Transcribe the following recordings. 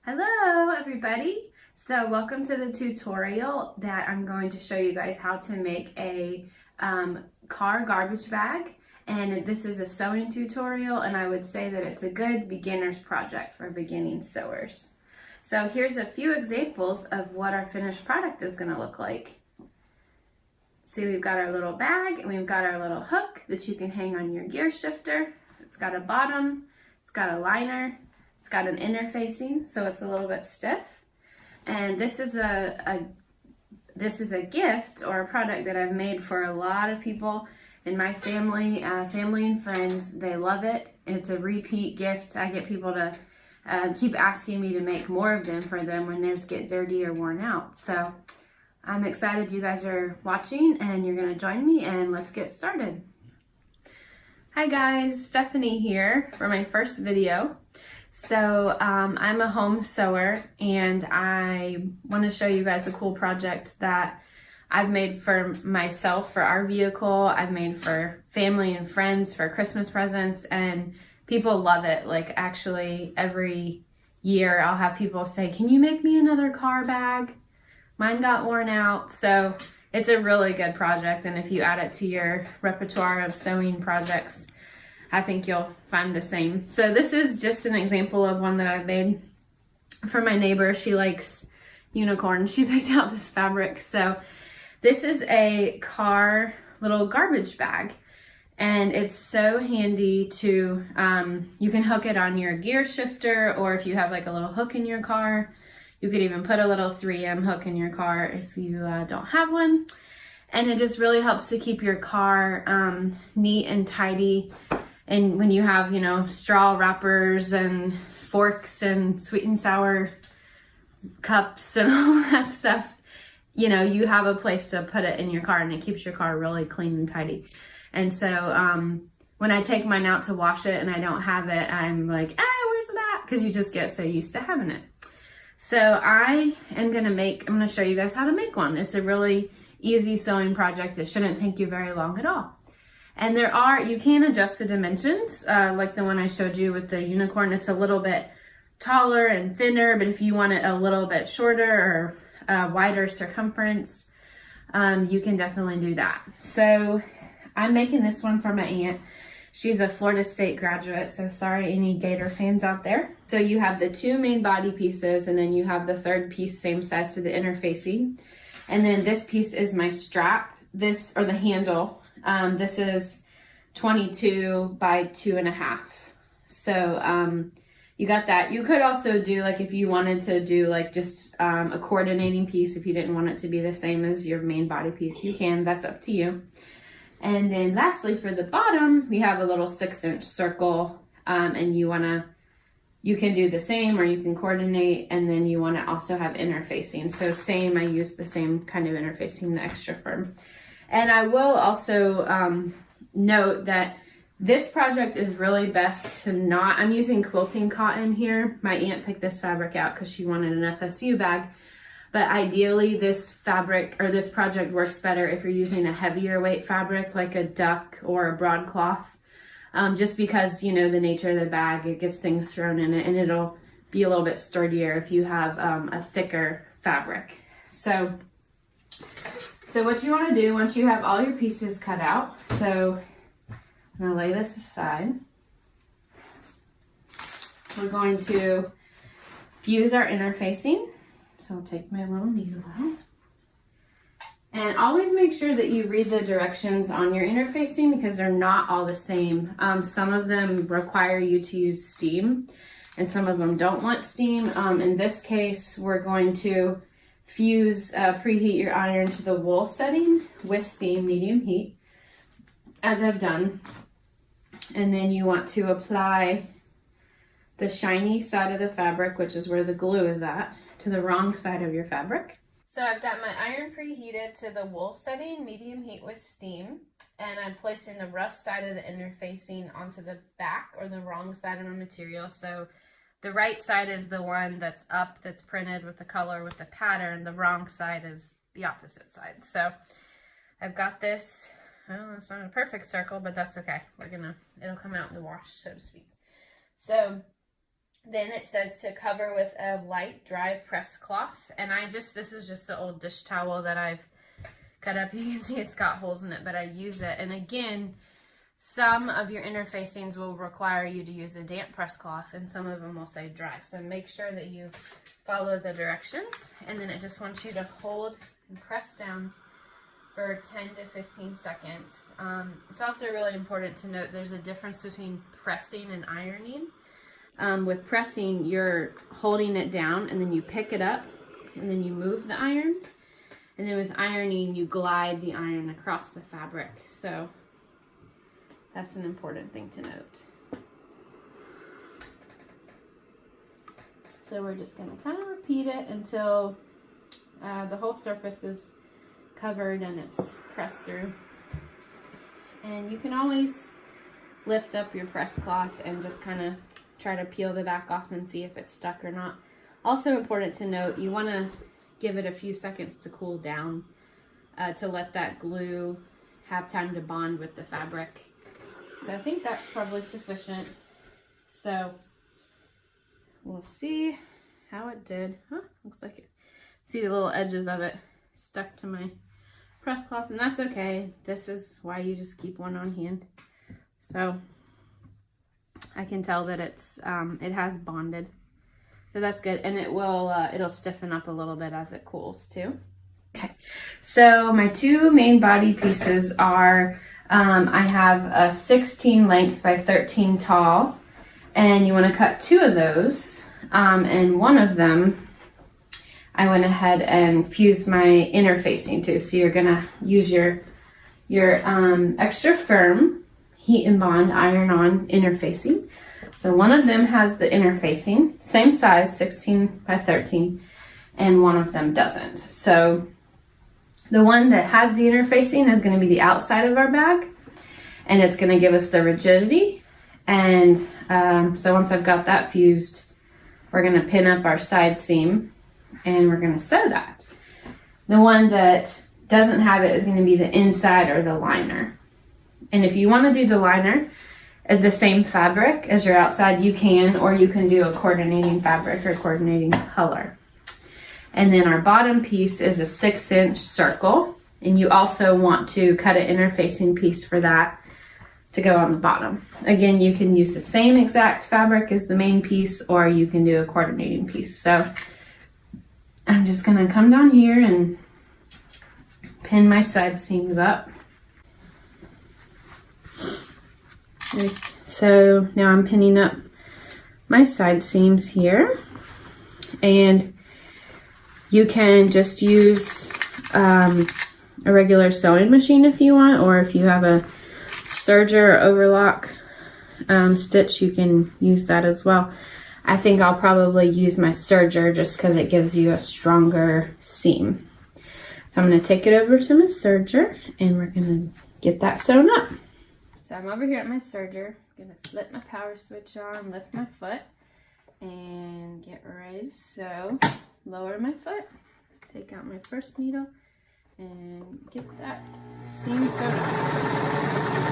Hello everybody! So welcome to the tutorial that I'm going to show you guys how to make a car garbage bag. And this is a sewing tutorial, and I would say that it's a good beginner's project for beginning sewers. So here's a few examples of what our finished product is going to look like. See, we've got our little bag and we've got our little hook that you can hang on your gear shifter. It's got a bottom, it's got a liner, it's got an inner facing, so it's a little bit stiff. And this is a gift or a product that I've made for a lot of people in my family, family and friends. They love it. It's a repeat gift. I get people to keep asking me to make more of them for them when theirs get dirty or worn out. So I'm excited you guys are watching and you're going to join me, and let's get started. Hi guys, Stephanie here for my first video. So I'm a home sewer, and I want to show you guys a cool project that I've made for myself for our vehicle. I've made for family and friends for Christmas presents, and people love it. Like, actually every year I'll have people say, "Can you make me another car bag? Mine got worn out." So it's a really good project, and if you add it to your repertoire of sewing projects, I think you'll find the same. So this is just an example of one that I've made for my neighbor. She likes unicorns. She picked out this fabric. So this is a car little garbage bag, and it's so handy to, you can hook it on your gear shifter, or if you have like a little hook in your car, you could even put a little 3M hook in your car if you don't have one. And it just really helps to keep your car neat and tidy. And when you have, you know, straw wrappers and forks and sweet and sour cups and all that stuff, you know, you have a place to put it in your car, and it keeps your car really clean and tidy. And so when I take mine out to wash it and I don't have it, I'm like, where's it at? Because you just get so used to having it. So I'm gonna show you guys how to make one. It's a really easy sewing project. It shouldn't take you very long at all. And you can adjust the dimensions, like the one I showed you with the unicorn. It's a little bit taller and thinner, but if you want it a little bit shorter or wider circumference, you can definitely do that. So I'm making this one for my aunt. She's a Florida State graduate, so sorry any Gator fans out there. So you have the two main body pieces, and then you have the third piece, same size for the inner facing. And then this piece is my strap, or the handle. This is 22 by 2.5. So you got that. You could also do, like, if you wanted to do like just a coordinating piece, if you didn't want it to be the same as your main body piece, you can. That's up to you. And then lastly, for the bottom, we have a little 6-inch circle, and you can do the same, or you can coordinate, and then you want to also have interfacing. So same, I use the same kind of interfacing, the extra firm. And I will also note that this project is really best to not, I'm using quilting cotton here. My aunt picked this fabric out because she wanted an FSU bag. But ideally, this fabric or this project works better if you're using a heavier weight fabric like a duck or a broadcloth. Just because, you know, the nature of the bag, it gets things thrown in it, and it'll be a little bit sturdier if you have a thicker fabric. So what you want to do once you have all your pieces cut out, so I'm going to lay this aside. We're going to fuse our interfacing. So I'll take my little needle out. And always make sure that you read the directions on your interfacing, because they're not all the same. Some of them require you to use steam, and some of them don't want steam. In this case, we're going to preheat your iron to the wool setting with steam, medium heat, as I've done. And then you want to apply the shiny side of the fabric, which is where the glue is at, to the wrong side of your fabric. So I've got my iron preheated to the wool setting, medium heat with steam, and I'm placing the rough side of the interfacing onto the back, or the wrong side of my material. So the right side is the one that's up, that's printed with the color, with the pattern. The wrong side is the opposite side. So I've got this, well, it's not a perfect circle, but that's okay. It'll come out in the wash, so to speak. So Then it says to cover with a light, dry press cloth. And this is just an old dish towel that I've cut up. You can see it's got holes in it, but I use it. And again, some of your interfacings will require you to use a damp press cloth, and some of them will say dry. So make sure that you follow the directions. And then it just wants you to hold and press down for 10 to 15 seconds. It's also really important to note there's a difference between pressing and ironing. With pressing, you're holding it down and then you pick it up and then you move the iron. And then with ironing, you glide the iron across the fabric. So that's an important thing to note. So we're just going to kind of repeat it until the whole surface is covered and it's pressed through. And you can always lift up your press cloth and just kind of try to peel the back off and see if it's stuck or not. Also important to note, you want to give it a few seconds to cool down to let that glue have time to bond with the fabric. So I think that's probably sufficient. So we'll see how it did. Looks like it. See the little edges of it stuck to my press cloth, and that's okay. This is why you just keep one on hand. So I can tell that it has bonded, so that's good, and it will it'll stiffen up a little bit as it cools too. Okay, so my two main body pieces are I have a 16 length by 13 tall, and you want to cut two of those, and one of them I went ahead and fused my interfacing to. So you're gonna use your extra firm heat and bond iron-on interfacing. So one of them has the interfacing, same size, 16 by 13, and one of them doesn't. So the one that has the interfacing is going to be the outside of our bag, and it's going to give us the rigidity. And so once I've got that fused, we're going to pin up our side seam and we're going to sew that. The one that doesn't have it is going to be the inside or the liner. And if you want to do the liner at the same fabric as your outside, you can, or you can do a coordinating fabric or coordinating color. And then our bottom piece is a 6-inch circle, and you also want to cut an interfacing piece for that to go on the bottom. Again, you can use the same exact fabric as the main piece, or you can do a coordinating piece. So I'm just going to come down here and pin my side seams up. So now I'm pinning up my side seams here, and you can just use a regular sewing machine if you want, or if you have a serger or overlock stitch, you can use that as well. I think I'll probably use my serger just because it gives you a stronger seam. So I'm going to take it over to my serger and we're going to get that sewn up. So I'm over here at my serger. I'm going to flip my power switch on, lift my foot, and get ready to sew. Lower my foot, take out my first needle, and get that seam sewn up.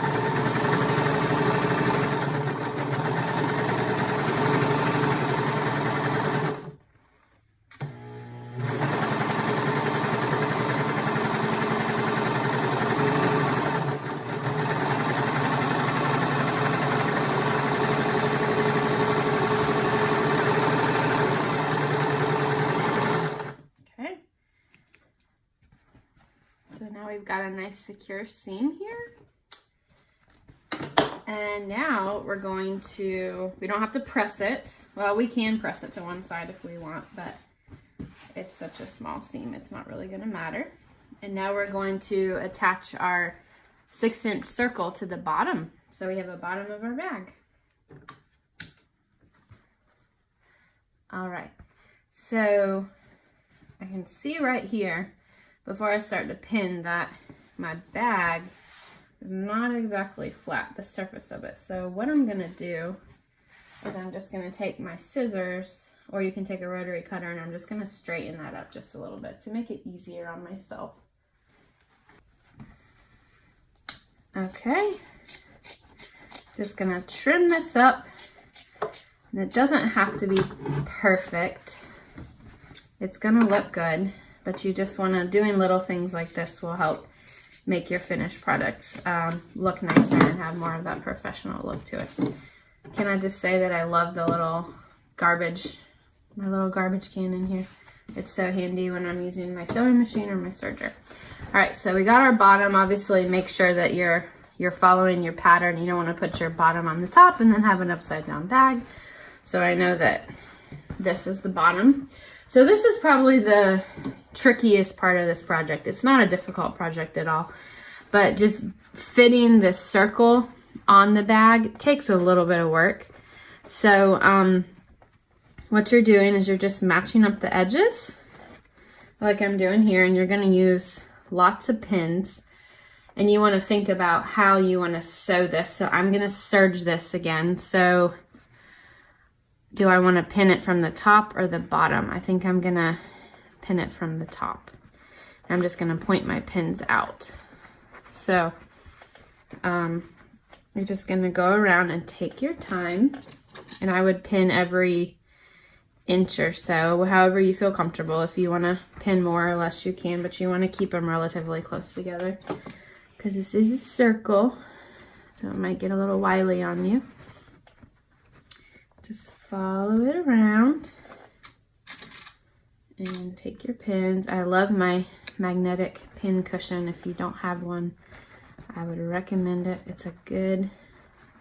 So now we've got a nice secure seam here. And now we're going to, we don't have to press it. Well, we can press it to one side if we want, but it's such a small seam, it's not really gonna matter. And now we're going to attach our 6-inch circle to the bottom. So we have a bottom of our bag. All right, so I can see right here, before I start to pin, that my bag is not exactly flat, the surface of it. So what I'm gonna do is I'm just gonna take my scissors, or you can take a rotary cutter, and I'm just gonna straighten that up just a little bit to make it easier on myself. Okay, just gonna trim this up And it doesn't have to be perfect. It's gonna look good, but you just wanna, doing little things like this will help make your finished product look nicer and have more of that professional look to it. Can I just say that I love the little garbage, my little garbage can in here. It's so handy when I'm using my sewing machine or my serger. All right, so we got our bottom. Obviously, make sure that you're following your pattern. You don't want to put your bottom on the top and then have an upside down bag. So I know that this is the bottom. So this is probably the trickiest part of this project. It's not a difficult project at all, but just fitting this circle on the bag takes a little bit of work. So what you're doing is you're just matching up the edges like I'm doing here, and you're going to use lots of pins, and you want to think about how you want to sew this. So I'm going to serge this again. So do I want to pin it from the top or the bottom? I think I'm going to pin it from the top. I'm just going to point my pins out. So you're just going to go around and take your time, and I would pin every inch or so, however you feel comfortable. If you want to pin more or less, you can, but you want to keep them relatively close together because this is a circle, so it might get a little wily on you. Just follow it around and take your pins. I love my magnetic pin cushion. If you don't have one, I would recommend it. It's a good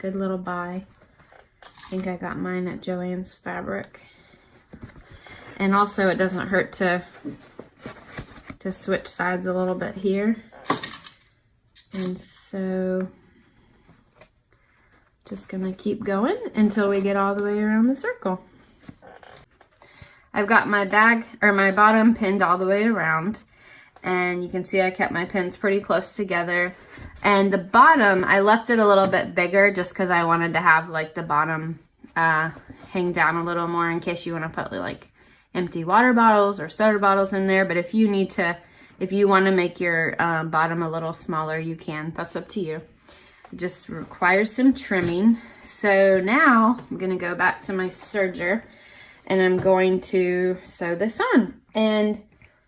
little buy. I think I got mine at Joann's Fabric. And also it doesn't hurt to switch sides a little bit here. And so just gonna keep going until we get all the way around the circle. I've got my bag or my bottom pinned all the way around, and you can see I kept my pins pretty close together. And the bottom, I left it a little bit bigger just because I wanted to have like the bottom hang down a little more in case you want to put like empty water bottles or soda bottles in there. But if you want to make your bottom a little smaller, you can. That's up to you. It just requires some trimming. So now I'm going to go back to my serger and I'm going to sew this on. And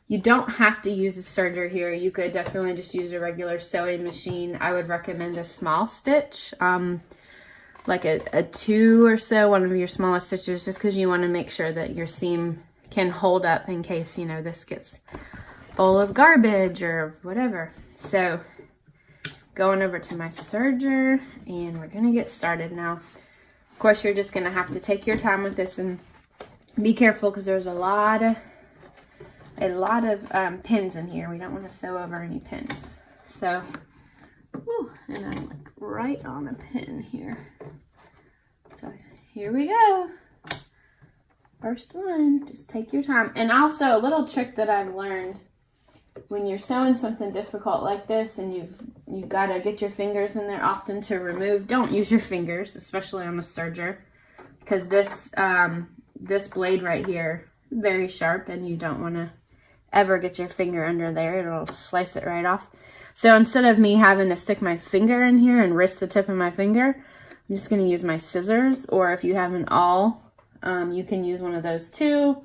you don't have to use a serger here. You could definitely just use a regular sewing machine. I would recommend a small stitch, like a 2 or so, one of your smallest stitches, just because you want to make sure that your seam can hold up in case, you know, this gets full of garbage or whatever. So going over to my serger, and we're going to get started now. Of course, you're just going to have to take your time with this and be careful because there's a lot of pins in here. We don't want to sew over any pins. So, whew, and I'm like right on a pin here. So here we go. First one, just take your time. And also a little trick that I've learned when you're sewing something difficult like this and you've got to get your fingers in there often to remove, don't use your fingers, especially on the serger, because this blade right here is very sharp and you don't want to ever get your finger under there. It'll slice it right off. So instead of me having to stick my finger in here and risk the tip of my finger, I'm just going to use my scissors, or if you have an awl, you can use one of those too,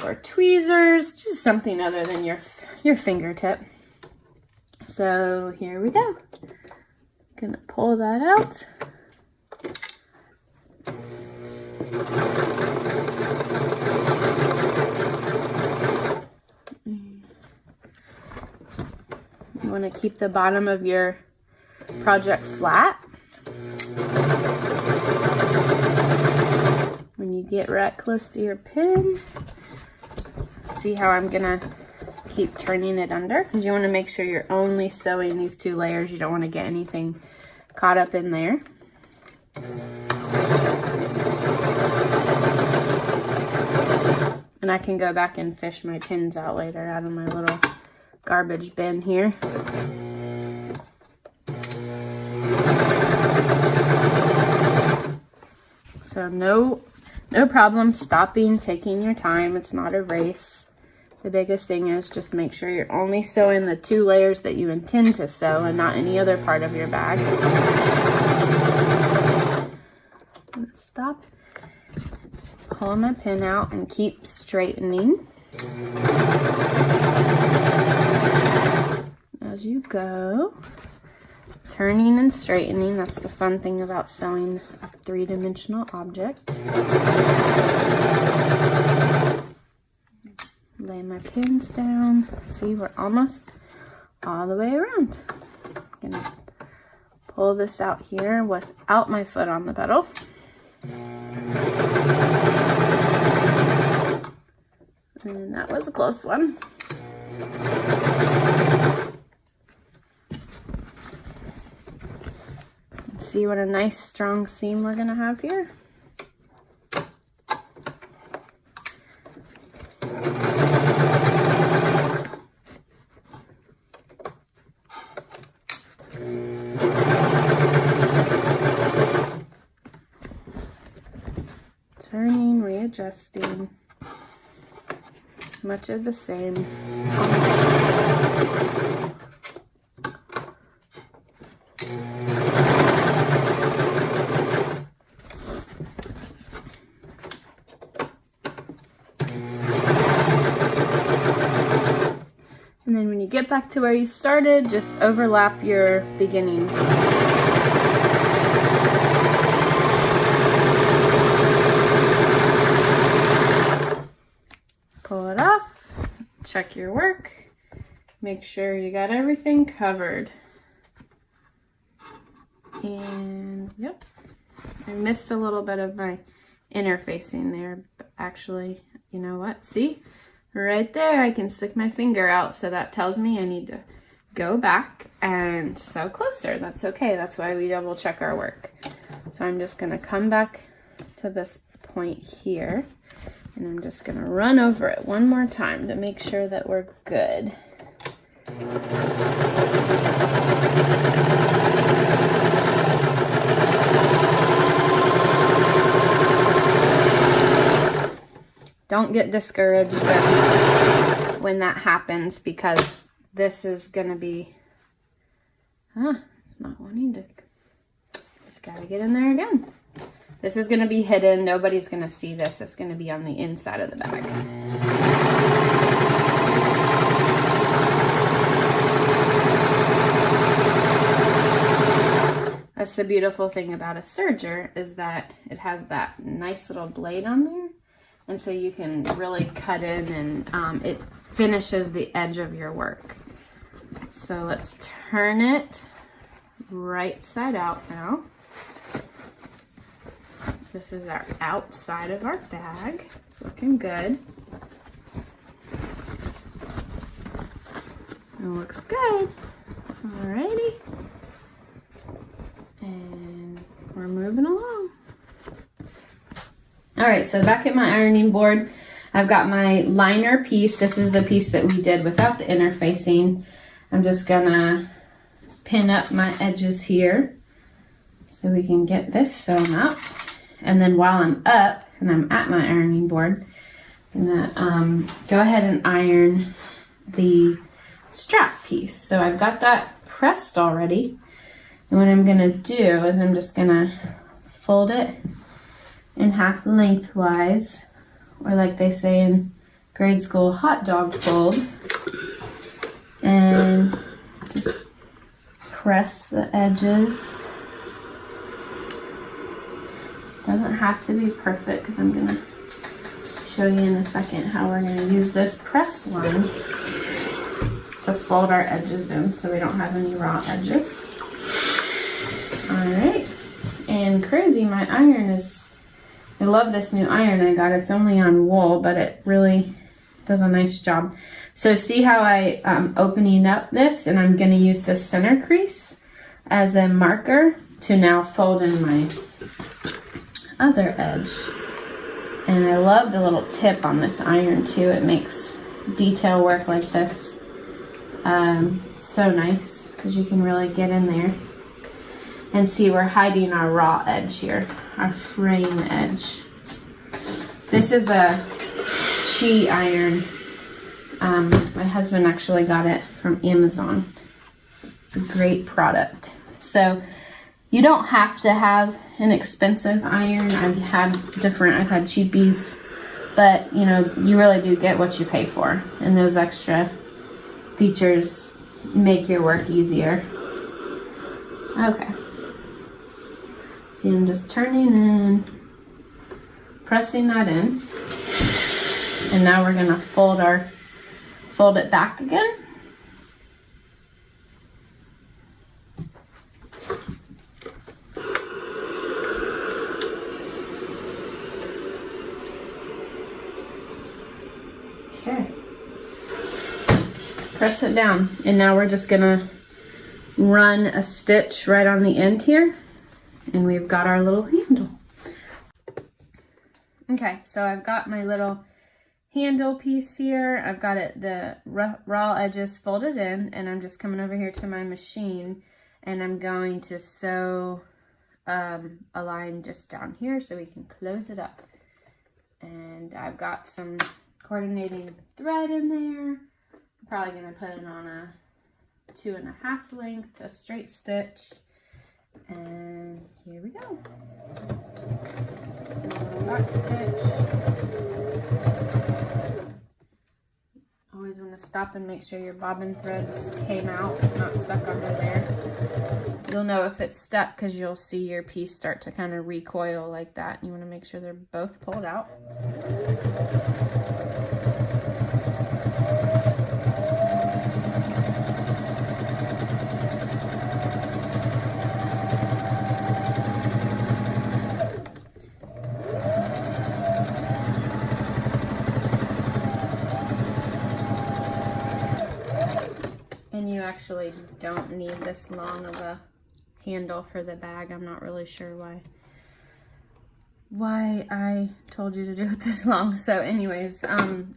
or tweezers, just something other than your fingertip. So here we go. Gonna pull that out. You want to keep the bottom of your project flat. When you get right close to your pin, see how I'm gonna keep turning it under, because you want to make sure you're only sewing these 2 layers. You don't want to get anything caught up in there. And I can go back and fish my pins out later out of my little garbage bin here. So no problem stopping, taking your time. It's not a race. The biggest thing is just make sure you're only sewing the 2 layers that you intend to sew and not any other part of your bag. Stop. pulling my pin out and keep straightening as you go. Turning and straightening, that's the fun thing about sewing a three-dimensional object. Lay my pins down. See, we're almost all the way around. I'm gonna pull this out here without my foot on the pedal. And that was a close one. See what a nice strong seam we're gonna have here. Turning, readjusting, much of the same. And then when you get back to where you started, just overlap your beginning. Pull it off, check your work, make sure you got everything covered. And yep, I missed a little bit of my interfacing there, but actually, you know what, see? Right there, I can stick my finger out, so that tells me I need to go back and sew closer. That's okay, that's why we double check our work. So I'm just gonna come back to this point here, and I'm just gonna run over it one more time to make sure that we're good. Don't get discouraged when that happens, because this is gonna be, it's not wanting to, just gotta get in there again. This is gonna be hidden, nobody's gonna see this, it's gonna be on the inside of the bag. That's the beautiful thing about a serger, is that it has that nice little blade on there. And so you can really cut in, and it finishes the edge of your work. So let's turn it right side out now. This is our outside of our bag. It's looking good. It looks good. Alrighty. And we're moving along. All right, so back at my ironing board, I've got my liner piece. This is the piece that we did without the interfacing. I'm just gonna pin up my edges here so we can get this sewn up. And then while I'm up and I'm at my ironing board, I'm gonna go ahead and iron the strap piece. So I've got that pressed already. And what I'm gonna do is I'm just gonna fold it in half lengthwise, or like they say in grade school, hot dog fold, and just press the edges. Doesn't have to be perfect, because I'm gonna show you in a second how we're gonna use this press line to fold our edges in so we don't have any raw edges. All right, and crazy, my iron is, I love this new iron I got. It's only on wool, but it really does a nice job. So see how I'm opening up this, and I'm going to use the center crease as a marker to now fold in my other edge. And I love the little tip on this iron too. It makes detail work like this so nice, because you can really get in there. And see, we're hiding our raw edge here, our frame edge. This is a Chi iron. My husband actually got it from Amazon. It's a great product. So You don't have to have an expensive iron. I've had cheapies, but you know, you really do get what you pay for, and those extra features make your work easier. Okay, so I'm just turning in, pressing that in, and now we're gonna fold it back again. Okay, press it down, and now we're just gonna run a stitch right on the end here, and we've got our little handle. Okay, so I've got my little handle piece here. I've got it, the raw edges folded in, and I'm just coming over here to my machine, and I'm going to sew a line just down here so we can close it up. And I've got some coordinating thread in there. I'm probably gonna put it on a 2.5 length, a straight stitch, and here we go. Back stitch. Always want to stop and make sure your bobbin threads came out. It's not stuck under there. You'll know if it's stuck because you'll see your piece start to kind of recoil like that. You want to make sure they're both pulled out. And you actually don't need this long of a handle for the bag. I'm not really sure why I told you to do it this long. So anyways, I've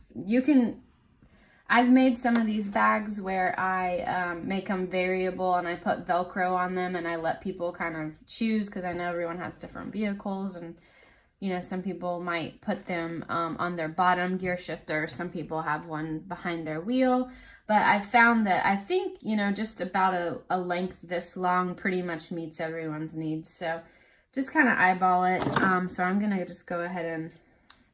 made some of these bags where I make them variable, and I put Velcro on them, and I let people kind of choose, because I know everyone has different vehicles, and you know, some people might put them on their bottom gear shifter. Some people have one behind their wheel. But I found that I think, you know, just about a length this long pretty much meets everyone's needs. So just kind of eyeball it. So I'm going to just go ahead and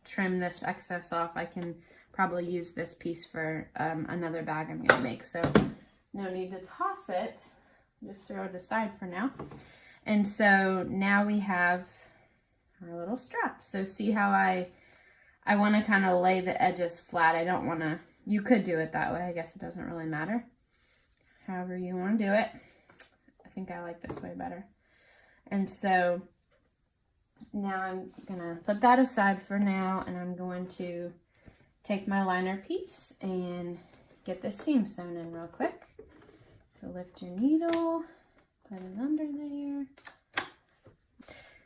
trim this excess off. I can probably use this piece for another bag I'm going to make. So no need to toss it. Just throw it aside for now. And so now we have our little strap. So see how I want to kind of lay the edges flat. I don't want to, you could do it that way. I guess it doesn't really matter. However you want to do it. I think I like this way better. And so now I'm going to put that aside for now, and I'm going to take my liner piece and get this seam sewn in real quick. So lift your needle, put it under there.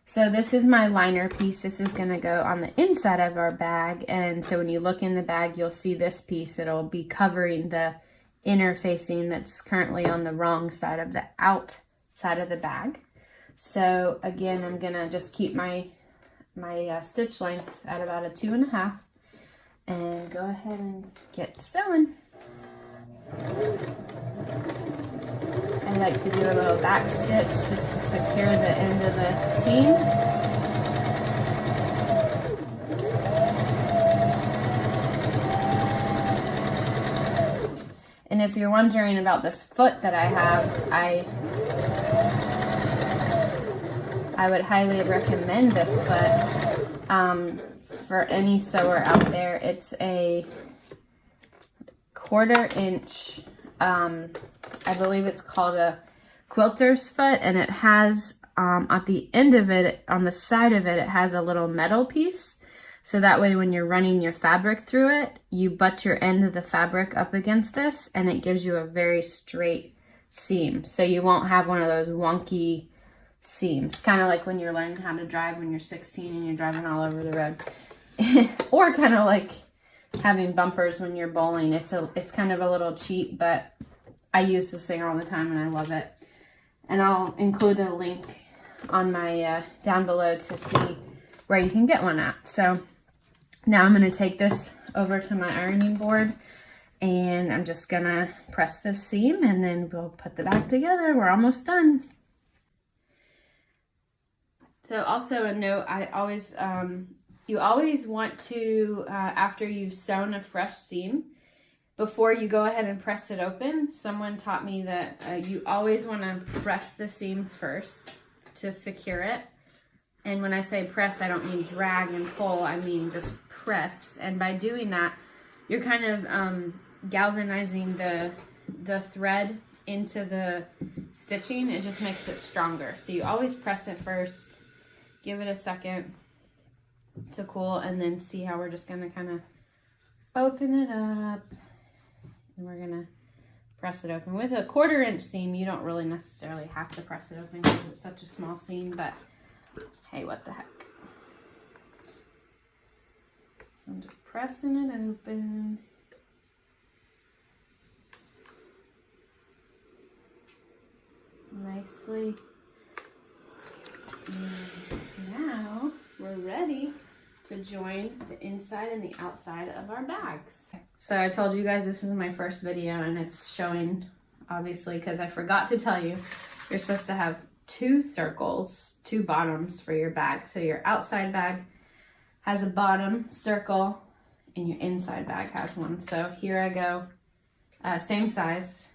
So this is my liner piece. This is going to go on the inside of our bag, and so when you look in the bag, you'll see this piece. It'll be covering the inner facing that's currently on the wrong side of the outside of the bag. So again, I'm going to just keep my stitch length at about a 2.5 and go ahead and get sewing. I like to do a little back stitch just to secure the end of the seam. And if you're wondering about this foot that I have, I would highly recommend this foot for any sewer out there. It's a 1/4 inch, I believe it's called a quilter's foot, and it has at the end of it, on the side of it, it has a little metal piece. So that way when you're running your fabric through it, you butt your end of the fabric up against this, and it gives you a very straight seam. So you won't have one of those wonky seams, kind of like when you're learning how to drive when you're 16 and you're driving all over the road. Or kind of like having bumpers when you're bowling. It's kind of a little cheap, but I use this thing all the time and I love it. And I'll include a link on my down below to see where you can get one at. So now I'm going to take this over to my ironing board, and I'm just going to press this seam, and then we'll put the bag together. We're almost done. So also a note, I always, you always want to, after you've sewn a fresh seam, before you go ahead and press it open, someone taught me that you always want to press the seam first to secure it. And when I say press, I don't mean drag and pull, I mean just press. And by doing that, you're kind of galvanizing the thread into the stitching. It just makes it stronger. So you always press it first, give it a second to cool, and then see how we're just gonna kind of open it up. And we're gonna press it open. With a 1/4 inch seam, you don't really necessarily have to press it open because it's such a small seam, but hey, what the heck. So I'm just pressing it open. Nicely. And now we're ready to join the inside and the outside of our bags. So I told you guys this is my first video, and it's showing, obviously, because I forgot to tell you, you're supposed to have 2 circles, 2 bottoms for your bag. So your outside bag has a bottom circle and your inside bag has one. So here I go, same size,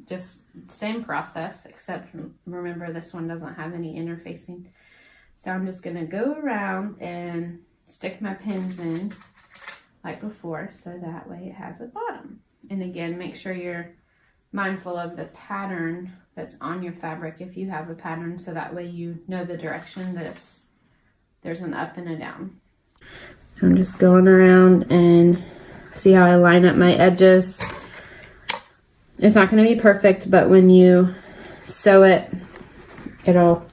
just same process, except remember this one doesn't have any interfacing. So I'm just gonna go around and stick my pins in like before, so that way it has a bottom. And again, make sure you're mindful of the pattern that's on your fabric if you have a pattern, so that way you know the direction that there's an up and a down. So I'm just going around and see how I line up my edges. It's not going to be perfect, but when you sew it, it'll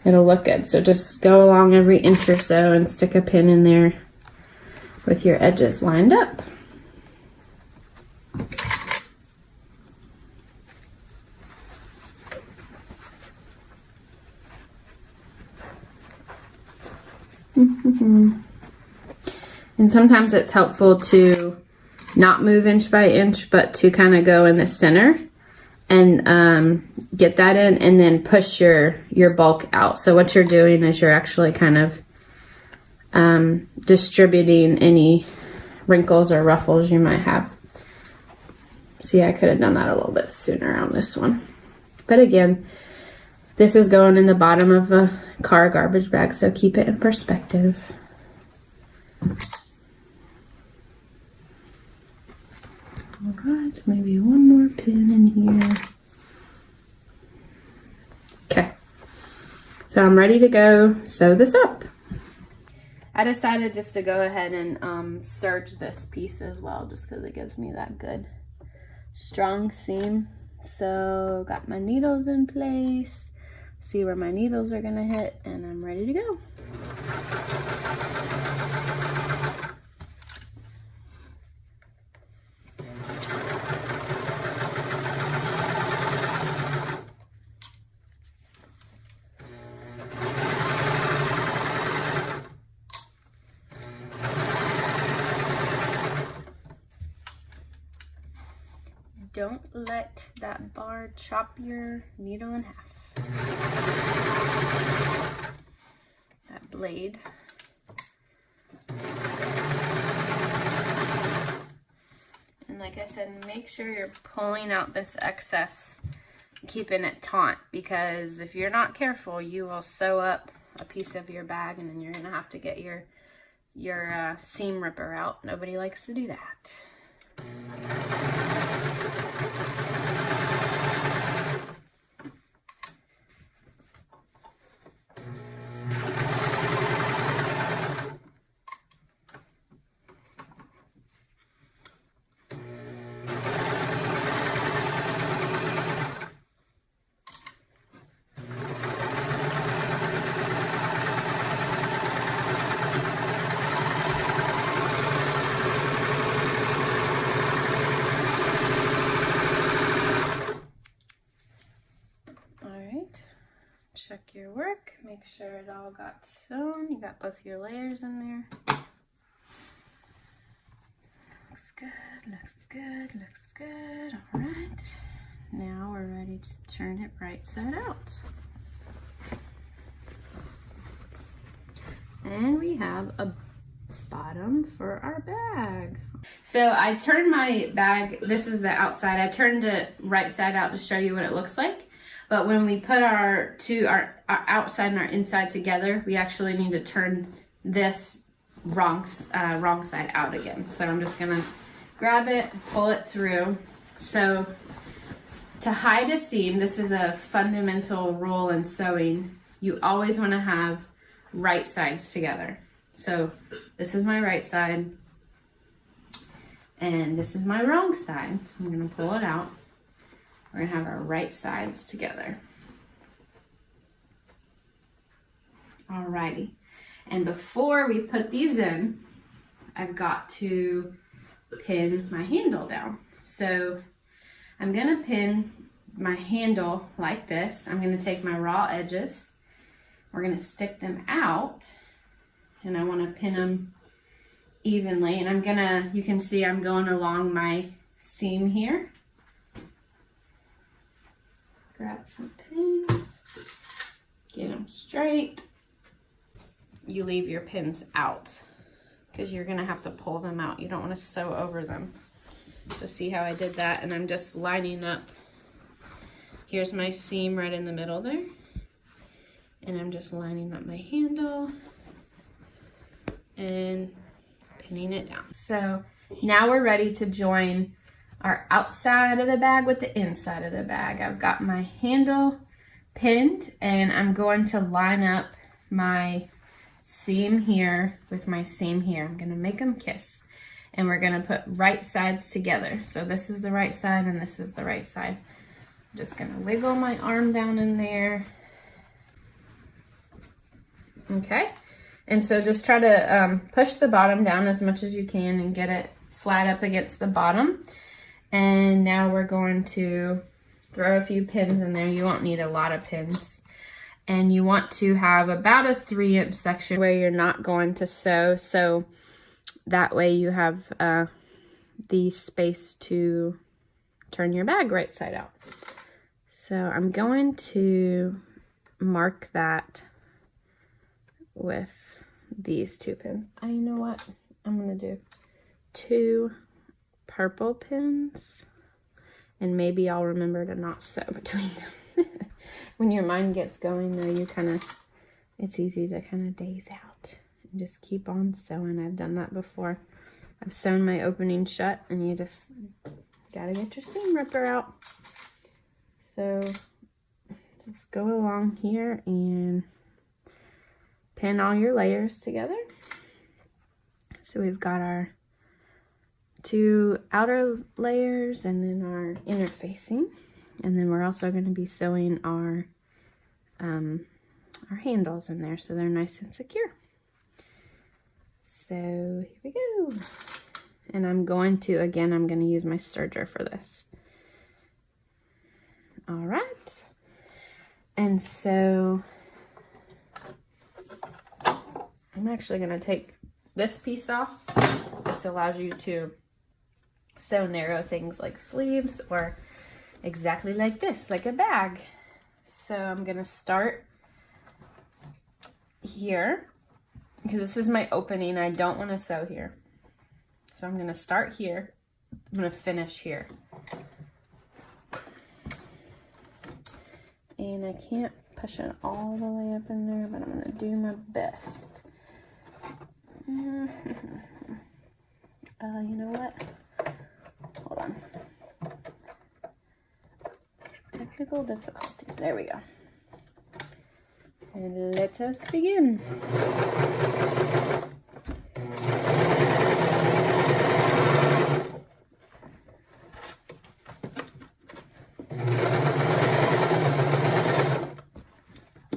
look good. So just go along every inch or so and stick a pin in there with your edges lined up. And sometimes it's helpful to not move inch by inch, but to kind of go in the center and get that in, and then push your bulk out. So what you're doing is you're actually kind of distributing any wrinkles or ruffles you might have. See, I could have done that a little bit sooner on this one. But again, this is going in the bottom of a car garbage bag, so keep it in perspective. All right, maybe one more pin in here. Okay, so I'm ready to go sew this up. I decided just to go ahead and serge this piece as well, just because it gives me that good strong seam. So got my needles in place, see where my needles are gonna hit, and I'm ready to go. Don't let that bar chop your needle in half. That blade. And like I said, make sure you're pulling out this excess, keeping it taut, because if you're not careful, you will sew up a piece of your bag and then you're gonna have to get your seam ripper out. Nobody likes to do that. Check your work, make sure it all got sewn. You got both your layers in there. Looks good, looks good, looks good. All right, now we're ready to turn it right side out. And we have a bottom for our bag. So I turned my bag, this is the outside, I turned it right side out to show you what it looks like. But when we put our outside and our inside together, we actually need to turn this wrong side out again. So I'm just gonna grab it, pull it through. So to hide a seam, this is a fundamental rule in sewing. You always want to have right sides together. So this is my right side and this is my wrong side. I'm going to pull it out. We're going to have our right sides together. Alrighty. And before we put these in, I've got to pin my handle down. So I'm going to pin my handle like this. I'm going to take my raw edges. We're going to stick them out. And I want to pin them evenly. And I'm going to, you can see I'm going along my seam here. Grab some pins. Get them straight. You leave your pins out because you're going to have to pull them out. You don't want to sew over them. So see how I did that, and I'm just lining up. Here's my seam right in the middle there. And I'm just lining up my handle and pinning it down. So now we're ready to join our outside of the bag with the inside of the bag. I've got my handle pinned and I'm going to line up my seam here with my seam here. I'm gonna make them kiss. And we're gonna put right sides together. So this is the right side and this is the right side. I'm just gonna wiggle my arm down in there. Okay, and so just try to push the bottom down as much as you can and get it flat up against the bottom. And now we're going to throw a few pins in there. You won't need a lot of pins. And you want to have about a 3-inch section where you're not going to sew. So that way you have the space to turn your bag right side out. So I'm going to mark that with these 2 pins. You know what? I'm going to do 2 purple pins, and maybe I'll remember to not sew between them. When your mind gets going though, you it's easy to kind of daze out and just keep on sewing. I've done that before. I've sewn my opening shut and you just gotta get your seam ripper out. So just go along here and pin all your layers together. So we've got our 2 outer layers and then our inner facing. And then we're also going to be sewing our handles in there so they're nice and secure. So here we go. And I'm going to use my serger for this. All right. And so I'm actually going to take this piece off. This allows you to sew narrow things like sleeves or exactly like this, like a bag. So I'm gonna start here because this is my opening. I don't want to sew here. So I'm gonna start here. I'm gonna finish here. And I can't push it all the way up in there, but I'm gonna do my best. You know what? Hold on. Technical difficulties. There we go. And let us begin.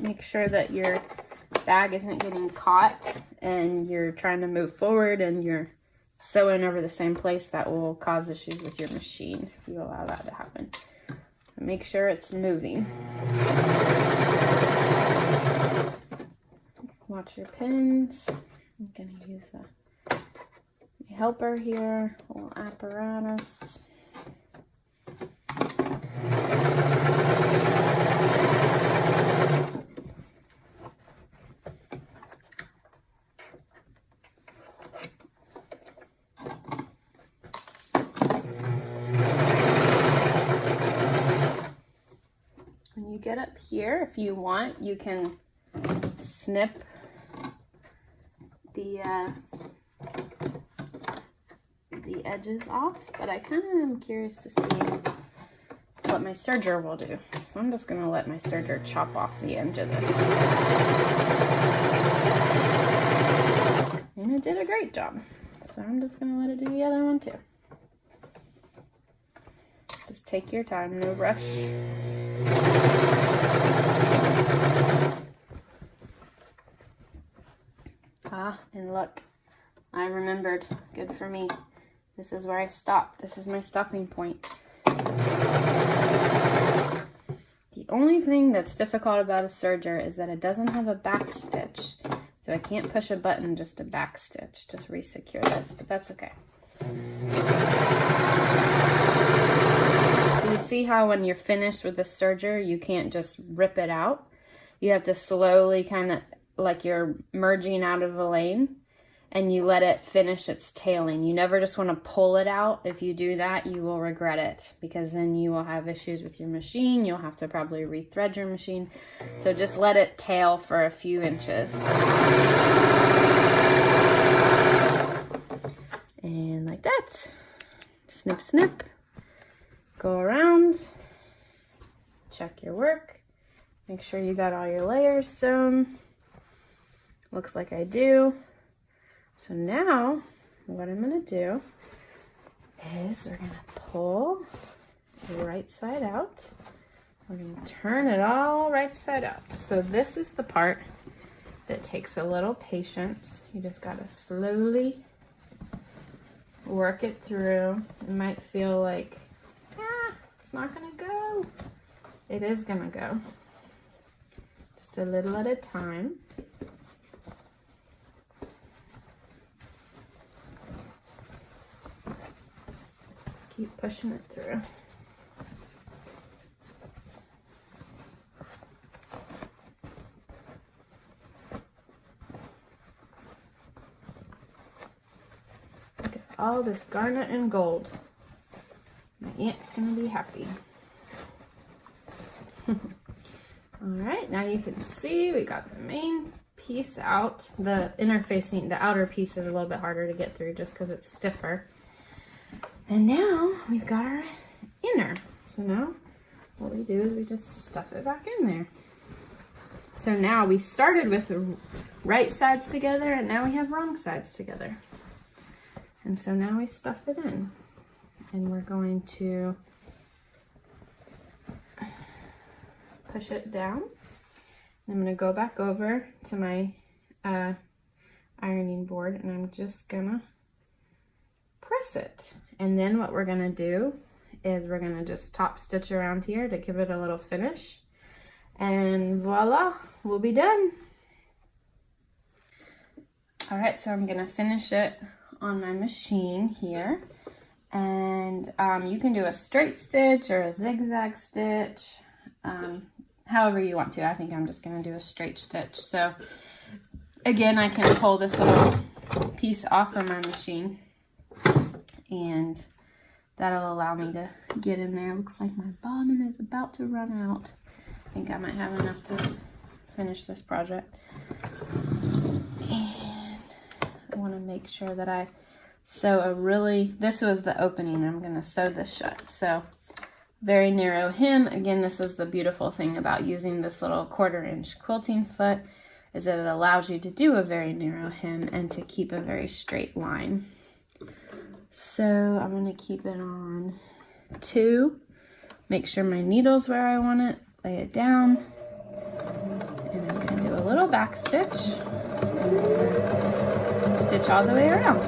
Make sure that your bag isn't getting caught and you're trying to move forward and you're sewing over the same place. That will cause issues with your machine if you allow that to happen. Make sure it's moving. Watch your pins. I'm going to use my helper here, a little apparatus. get up here. If you want, you can snip the edges off, but I kind of am curious to see what my serger will do. So I'm just gonna let my serger chop off the edge of this. And it did a great job. So I'm just gonna let it do the other one too. Just take your time, no rush. Ah, and look, I remembered. Good for me. This is where I stopped. This is my stopping point. The only thing that's difficult about a serger is that it doesn't have a back stitch. So I can't push a button just to back stitch, just re-secure this, but that's okay. So you see how when you're finished with the serger, you can't just rip it out. You have to slowly kind of, like you're merging out of a lane, and you let it finish its tailing. You never just want to pull it out. If you do that, you will regret it, because then you will have issues with your machine. You'll have to probably rethread your machine. So just let it tail for a few inches. And like that. Snip, snip. Go around. Check your work. Make sure you got all your layers sewn. Looks like I do. So now, what I'm going to do is we're going to pull the right side out. We're going to turn it all right side out. So this is the part that takes a little patience. You just got to slowly work it through. It might feel like, it's not going to go. It is going to go. Just a little at a time. Keep pushing it through. Look at all this garnet and gold. My aunt's gonna be happy. All right, now you can see we got the main piece out. The interfacing, the outer piece is a little bit harder to get through just because it's stiffer. And now we've got our inner. So now what we do is we just stuff it back in there. So now we started with the right sides together, and now we have wrong sides together. And so now we stuff it in. And we're going to push it down. I'm going to go back over to my ironing board, and I'm just gonna press it. And then what we're gonna do is we're gonna just top stitch around here to give it a little finish, and voila, we'll be done. All right, so I'm gonna finish it on my machine here, and you can do a straight stitch or a zigzag stitch, however you want to. I think I'm just gonna do a straight stitch. So again, I can pull this little piece off of my machine, and that'll allow me to get in there. Looks like my bobbin is about to run out. I think I might have enough to finish this project. And I want to make sure that I sew this was the opening. I'm going to sew this shut. So very narrow hem. Again, this is the beautiful thing about using this little 1/4 inch quilting foot, is that it allows you to do a very narrow hem and to keep a very straight line. So I'm going to keep it on 2, make sure my needle's where I want it, lay it down, and I'm going to do a little back stitch, and stitch all the way around.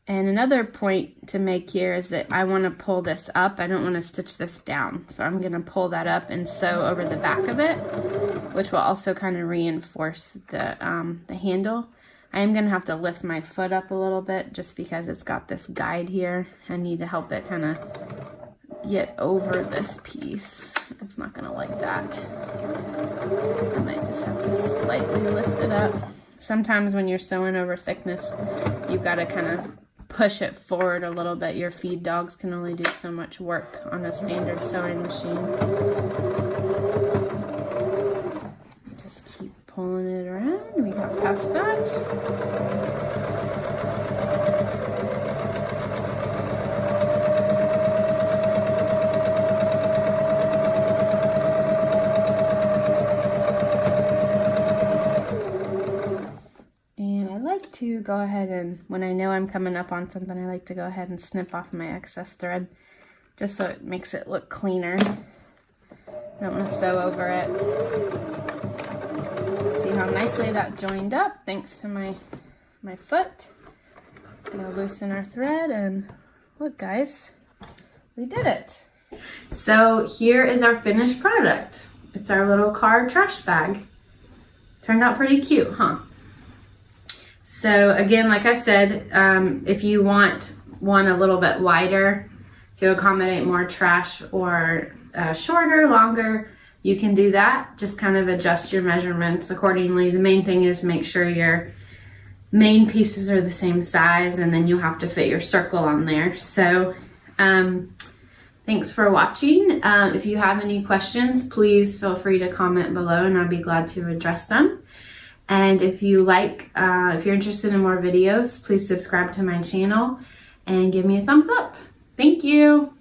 And another point to make here is that I want to pull this up. I don't want to stitch this down. So I'm going to pull that up and sew over the back of it, which will also kind of reinforce the handle. I am going to have to lift my foot up a little bit just because it's got this guide here. I need to help it kind of get over this piece. It's not going to like that. I might just have to slightly lift it up. Sometimes when you're sewing over thickness, you've got to kind of push it forward a little bit. Your feed dogs can only do so much work on a standard sewing machine. Just keep pulling it around. We got past that. To go ahead and, when I know I'm coming up on something, I like to go ahead and snip off my excess thread just so it makes it look cleaner. I don't want to sew over it. See how nicely that joined up thanks to my foot. Gonna loosen our thread, and look guys, we did it. So here is our finished product. It's our little car trash bag. Turned out pretty cute, huh? So again, like I said, if you want one a little bit wider to accommodate more trash, or shorter, longer, you can do that. Just kind of adjust your measurements accordingly. The main thing is make sure your main pieces are the same size, and then you'll have to fit your circle on there. So thanks for watching. If you have any questions, please feel free to comment below and I'll be glad to address them. And if you like, if you're interested in more videos, please subscribe to my channel and give me a thumbs up. Thank you.